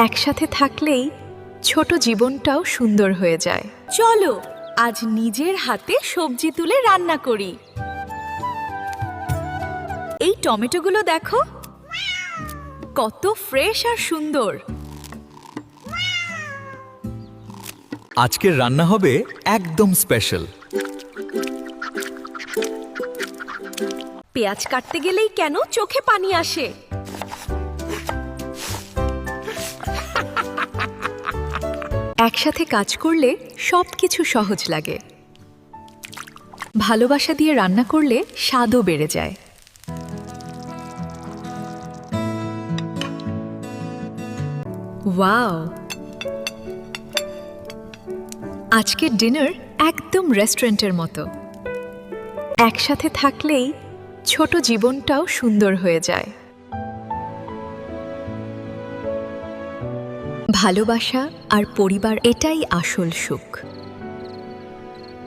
একসাথে থাকলেই ছোট জীবনটাও সুন্দর হয়ে যায়। চলো আজ নিজের হাতে সবজি তুলে রান্না করি। এই টমেটোগুলো দেখো, কত ফ্রেশ আর সুন্দর। আজকের রান্না হবে একদম স্পেশাল। পেঁয়াজ কাটতে গেলেই কেন চোখে পানি আসে? একসাথে কাজ করলে সবকিছু সহজ লাগে। ভালোবাসা দিয়ে রান্না করলে স্বাদও বেড়ে যায়। ওয়াও! আজকের ডিনার একদম রেস্টুরেন্টের মতো। একসাথে থাকলেই ছোট জীবনটাও সুন্দর হয়ে যায়। ভালোবাসা আর পরিবার, এটাই আসল সুখ।